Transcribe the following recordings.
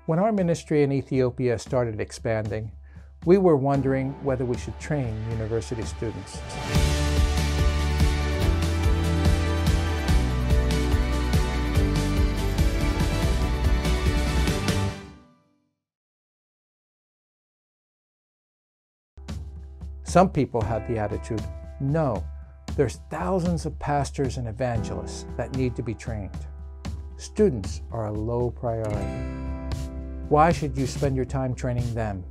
When our ministry in Ethiopia started expanding, we were wondering whether we should train university students. Some people had the attitude, no, there's thousands of pastors and evangelists that need to be trained. Students are a low priority. Why should you spend your time training them?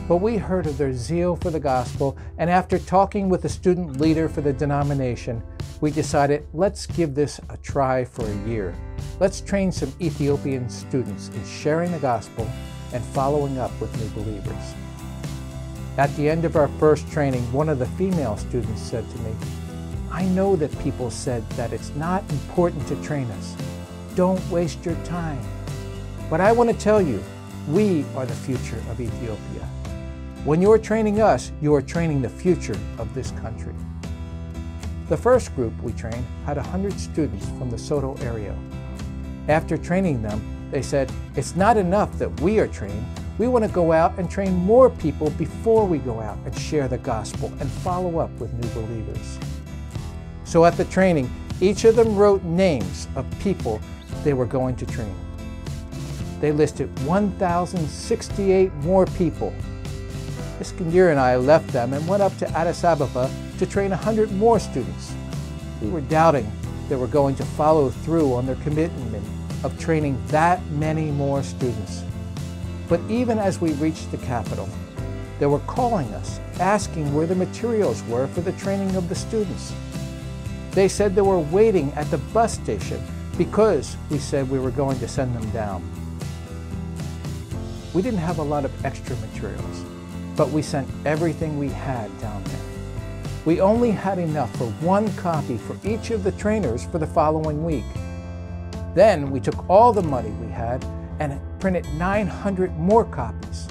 But we heard of their zeal for the gospel, and after talking with the student leader for the denomination, we decided, let's give this a try for a year. Let's train some Ethiopian students in sharing the gospel and following up with new believers. At the end of our first training, one of the female students said to me, I know that people said that it's not important to train us. Don't waste your time. But I want to tell you, we are the future of Ethiopia. When you are training us, you are training the future of this country. The first group we trained had 100 students from the Soto area. After training them, they said, it's not enough that we are trained. We want to go out and train more people before we go out and share the gospel and follow up with new believers. So at the training, each of them wrote names of people they were going to train. They listed 1,068 more people. Iskandar and I left them and went up to Addis Ababa to train 100 more students. We were doubting they were going to follow through on their commitment of training that many more students. But even as we reached the capital, they were calling us, asking where the materials were for the training of the students. They said they were waiting at the bus station because we said we were going to send them down. We didn't have a lot of extra materials, but we sent everything we had down there. We only had enough for one copy for each of the trainers for the following week. Then we took all the money we had and printed 900 more copies.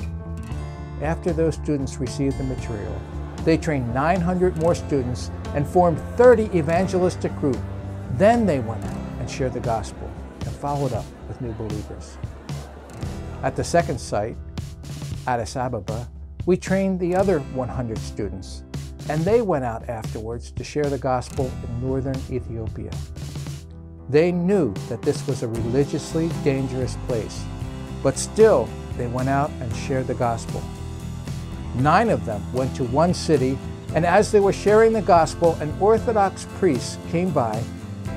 After those students received the material, they trained 900 more students and formed 30 evangelistic groups. Then they went out and shared the gospel and followed up with new believers. At the second site, Addis Ababa, we trained the other 100 students, and they went out afterwards to share the gospel in northern Ethiopia. They knew that this was a religiously dangerous place, but still they went out and shared the gospel. 9 of them went to one city, and as they were sharing the gospel, an Orthodox priest came by,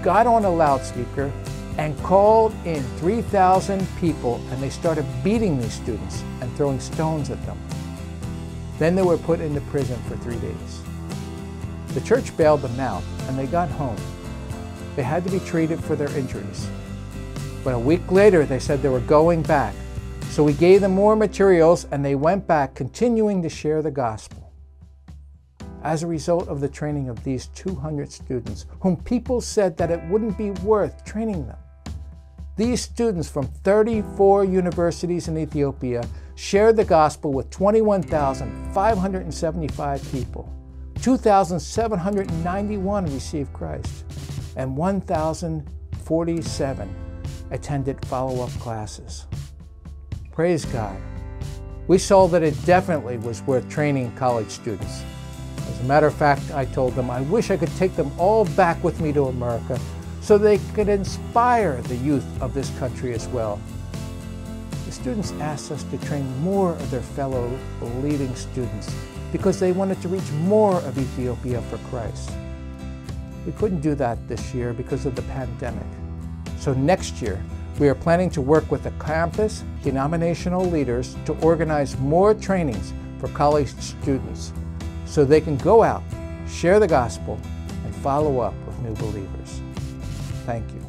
got on a loudspeaker, and called in 3,000 people, and they started beating these students and throwing stones at them. Then they were put into prison for 3 days. The church bailed them out, and they got home. They had to be treated for their injuries. But a week later, they said they were going back. So we gave them more materials, and they went back, continuing to share the gospel. As a result of the training of these 200 students, whom people said that it wouldn't be worth training them, these students from 34 universities in Ethiopia shared the gospel with 21,575 people. 2,791 received Christ, and 1,047 attended follow-up classes. Praise God. We saw that it definitely was worth training college students. As a matter of fact, I told them I wish I could take them all back with me to America so they could inspire the youth of this country as well. The students asked us to train more of their fellow believing students because they wanted to reach more of Ethiopia for Christ. We couldn't do that this year because of the pandemic. So next year, we are planning to work with the campus denominational leaders to organize more trainings for college students so they can go out, share the gospel, and follow up with new believers. Thank you.